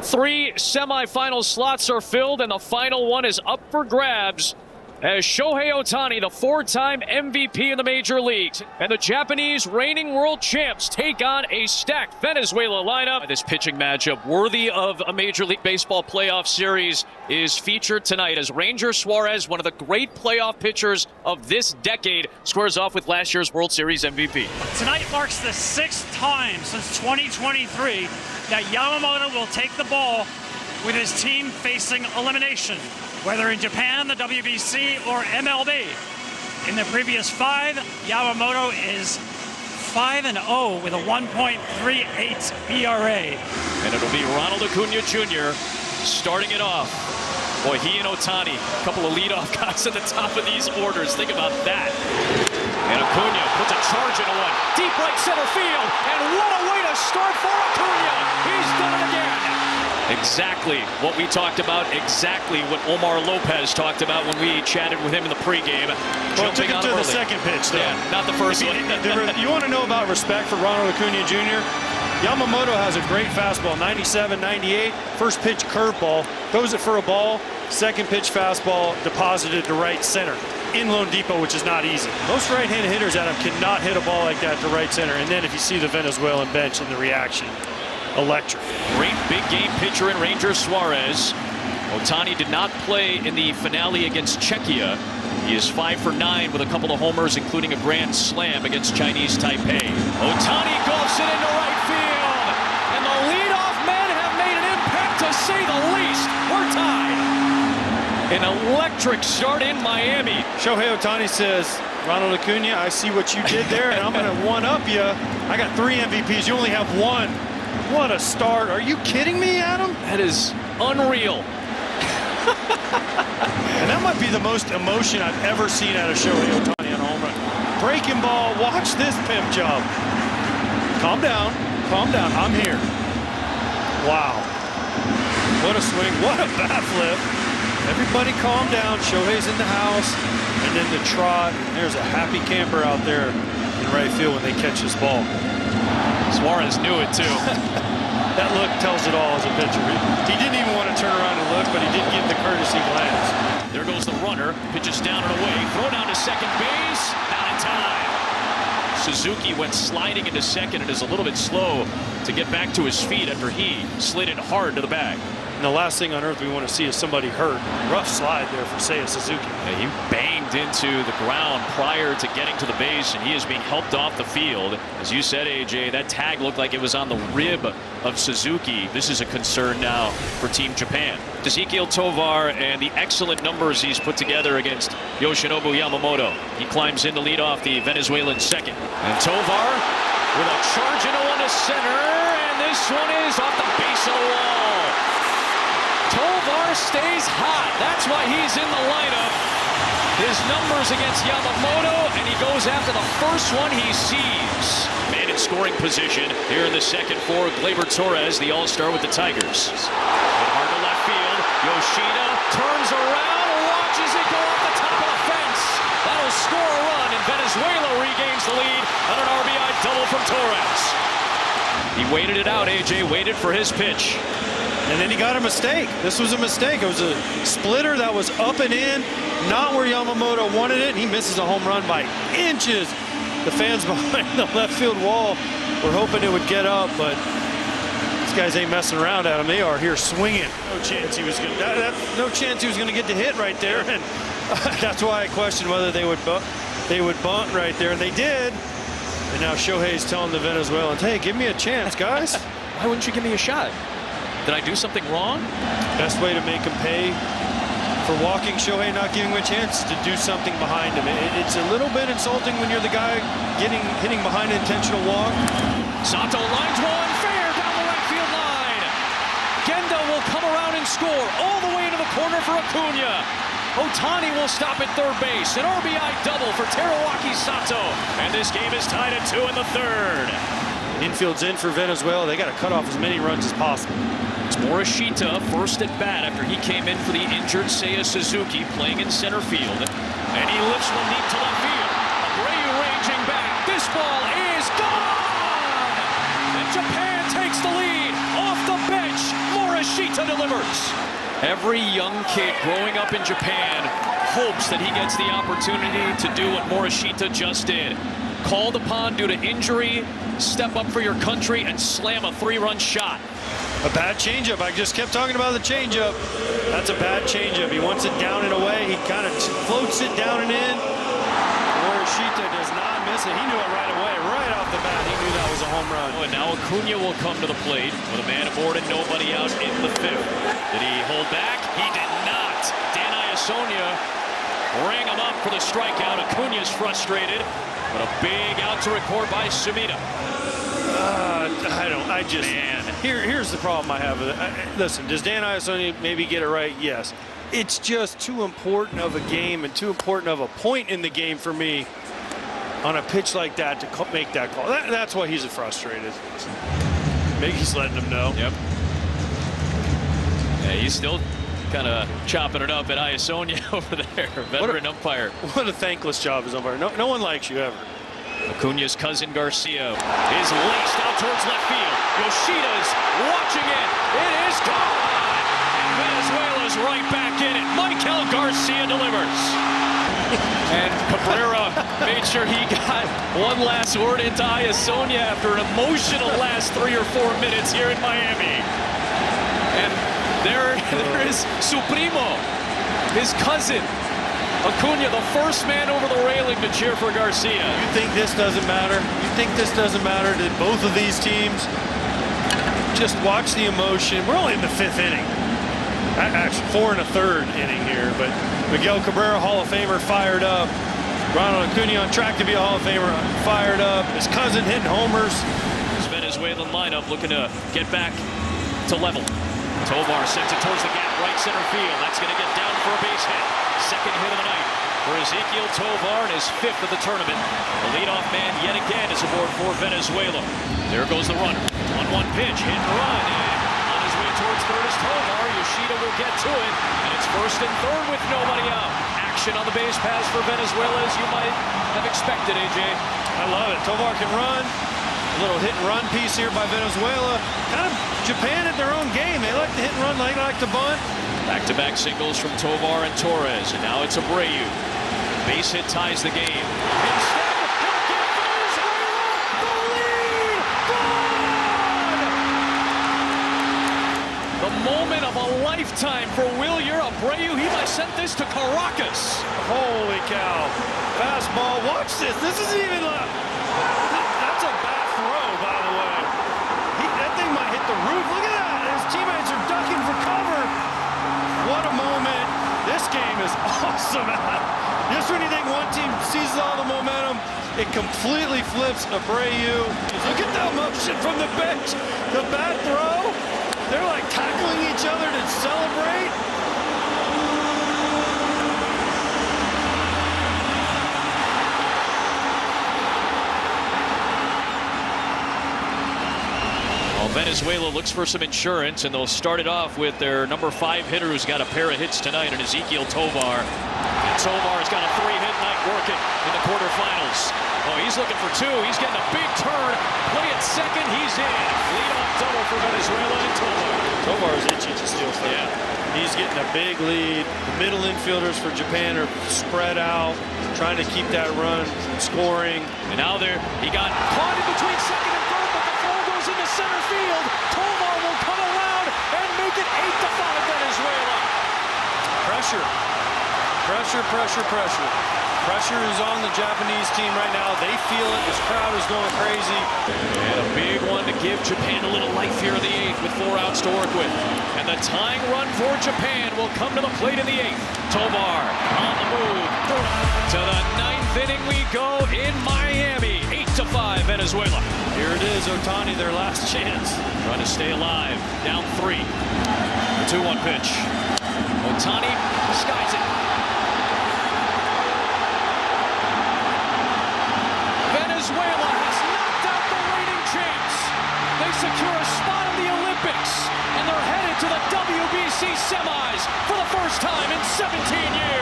Three semifinal slots are filled, and the final one is up for grabs as Shohei Ohtani, the four-time MVP in the major leagues, and the Japanese reigning world champs take on a stacked Venezuela lineup. This pitching matchup, worthy of a Major League Baseball playoff series, is featured tonight as Ranger Suarez, one of the great playoff pitchers of this decade, squares off with last year's World Series MVP. Tonight marks the 6th time since 2023 that Yamamoto will take the ball with his team facing elimination, whether in Japan, the WBC, or MLB. In the previous 5, Yamamoto is 5-0 with a 1.38 ERA. And it'll be Ronald Acuna Jr. starting it off. Boy, he and Ohtani, a couple of leadoff guys at the top of these orders. Think about that. And Acuna puts a charge into one. Deep right center field. And what a way to start for Acuna. He's done it again. Exactly what we talked about, exactly what Omar Lopez talked about when we chatted with him in the pregame. Well, took it to the second pitch, though. Yeah, not the first one. You want to know about respect for Ronald Acuna Jr.? Yamamoto has a great fastball, 97, 98. First pitch curveball, throws it for a ball. Second pitch fastball deposited to right center in Lone Depot, which is not easy. Most right-handed hitters, Adam, cannot hit a ball like that to right center. And then if you see the Venezuelan bench and the reaction, electric. Great big game pitcher in Ranger Suarez. Ohtani did not play in the finale against Czechia. He is 5 for 9 with a couple of homers, including a grand slam against Chinese Taipei. Ohtani golfs it into right field. And the leadoff men have made an impact, to say the least. We're tied. An electric start in Miami. Shohei Ohtani says, Ronald Acuna, I see what you did there, and I'm going to one-up you. I got 3 MVPs. You only have 1. What a start. Are you kidding me, Adam? That is unreal. And that might be the most emotion I've ever seen out of Shohei Ohtani on a home run. Breaking ball. Watch this pimp job. Calm down. Calm down. I'm here. Wow. What a swing. What a bat flip. Everybody calm down. Shohei's in the house. And then the trot. There's a happy camper out there in right field when they catch this ball. Suarez knew it, too. That look tells it all as a pitcher. He didn't even want to turn around and look, but he did give the courtesy glance. There goes the runner. Pitches down and away. Throw down to second base. Out in time. Suzuki went sliding into second and is a little bit slow to get back to his feet after he slid it hard to the bag. And the last thing on earth we want to see is somebody hurt. Rough slide there for Seiya Suzuki. Yeah, he banged into the ground prior to getting to the base, and he is being helped off the field. As you said, AJ, that tag looked like it was on the rib of Suzuki. This is a concern now for Team Japan. Ezequiel Tovar and the excellent numbers he's put together against Yoshinobu Yamamoto. He climbs in to lead off the Venezuelan second. And Tovar with a charge into one to center, and this one is off the base of the wall. Tovar stays hot. That's why he's in the lineup. His numbers against Yamamoto, and he goes after the first one he sees. Man in scoring position here in the second for Gleyber Torres, the all-star with the Tigers. Hit hard to left field. Yoshida turns around, watches it go off the top of the fence. That'll score a run, and Venezuela regains the lead on an RBI double from Torres. He waited it out, AJ, waited for his pitch. And then he got a mistake. This was a mistake. It was a splitter that was up and in, not where Yamamoto wanted it. He misses a home run by inches. The fans behind the left field wall were hoping it would get up, but these guys ain't messing around, Adam. They are here swinging. No chance he was going to get the hit right there, and that's why I questioned whether they would bunt right there, and they did. And now Shohei's telling the Venezuelans, "Hey, give me a chance, guys." Why wouldn't you give me a shot? Did I do something wrong? Best way to make him pay for walking Shohei, not giving him a chance, to do something behind him. It's a little bit insulting when you're the guy hitting behind an intentional walk. Sato lines one fair down the right field line. Genda will come around and score all the way into the corner for Acuna. Ohtani will stop at third base. An RBI double for Teruaki Sato. And this game is tied at 2 in the third. Infield's in for Venezuela. They got to cut off as many runs as possible. It's Morishita first at bat after he came in for the injured Seiya Suzuki, playing in center field. And he lifts one deep to left field. Abreu ranging back. This ball is gone! And Japan takes the lead off the bench. Morishita Morishita delivers. Every young kid growing up in Japan hopes that he gets the opportunity to do what Morishita just did. Called upon due to injury, step up for your country and slam a 3-run shot. A bad changeup. I just kept talking about the changeup. That's a bad changeup. He wants it down and away. He kind of floats it down and in. Morishita does not miss it. He knew it right away. Right off the bat, he knew that was a home run. Oh, and now Acuna will come to the plate with a man aboard and nobody out in the 5th. Did he hold back? He did not. Dan Iasonia rang him up for the strikeout. Acuna's frustrated, but a big out to record by Sumida. Here's the problem I have with it. Listen, does Dan Iasonia maybe get it right? Yes. It's just too important of a game and too important of a point in the game for me on a pitch like that to make that call. That's why he's frustrated. Maybe he's letting him know. Yep. Yeah, he's still kind of chopping it up at Iasonia over there, veteran umpire. What a thankless job as umpire. No one likes you ever. Acuna's cousin Garcia is laced out towards left field. Yoshida's watching it. It is gone. And Venezuela's right back in it. Michael Garcia delivers. And Cabrera made sure he got one last word into Iasonia after an emotional last 3 or 4 minutes here in Miami. And there is su primo, his cousin. Acuna, the first man over the railing to cheer for Garcia. You think this doesn't matter? You think this doesn't matter to both of these teams? Just watch the emotion. We're only in the 5th inning. Actually, 4 1/3 inning here. But Miguel Cabrera, Hall of Famer, fired up. Ronald Acuna on track to be a Hall of Famer, fired up. His cousin hitting homers. This Venezuelan lineup looking to get back to level. Tovar sends it towards the gap, right center field. That's going to get down for a base hit. Second hit of the night for Ezequiel Tovar and his 5th of the tournament. The leadoff man yet again is aboard for Venezuela. There goes the runner. 1-1 pitch, hit and run. And on his way towards third is Tovar. Yoshida will get to it. And it's 1st and 3rd with nobody out. Action on the base pass for Venezuela as you might have expected, AJ. I love it. Tovar can run. A little hit and run piece here by Venezuela. Kind of Japan at their own game. They like to hit and run, they like to bunt. Back-to-back singles from Tovar and Torres, and now it's Abreu. Base hit ties the game. Instead, he'll get Venezuela the lead! Gone! The moment of a lifetime for Wilyer Abreu. He might send this to Caracas. Holy cow. Fastball. Watch this. This isn't even that's a bad throw, by the way. That thing might hit the roof. Look at that. His teammates are ducking for cover. What a moment. This game is awesome. Just when you think one team seizes all the momentum, it completely flips Abreu. Look at that motion from the bench. The bad throw. They're like tackling each other to celebrate. Venezuela looks for some insurance, and they'll start it off with their number 5 hitter who's got a pair of hits tonight, and Ezequiel Tovar. And Tovar's got a 3-hit night working in the quarterfinals. Oh, he's looking for 2. He's getting a big turn. Play at second. He's in. Lead-off double for Venezuela and Tovar. Tovar's itchy to steal third. Yeah. He's getting a big lead. The middle infielders for Japan are spread out, trying to keep that run scoring. And now he got caught in between second and third, but the ball goes into center field. Tovar will come around and make it 8-5 Venezuela. Pressure. Pressure, pressure, pressure. Pressure is on the Japanese team right now. They feel it. This crowd is going crazy. And a big one to give Japan a little life here in the 8th with 4 outs to work with. And the tying run for Japan will come to the plate in the 8th. Tovar on the move. To the 9th inning we go in Miami. 8-5 Venezuela. Here it is, Ohtani, their last chance. Trying to stay alive. Down 3. The 2-1 pitch. Ohtani skies it. Venezuela has knocked out the reigning champs. They secure a spot in the Olympics, and they're headed to the WBC semis for the first time in 17 years.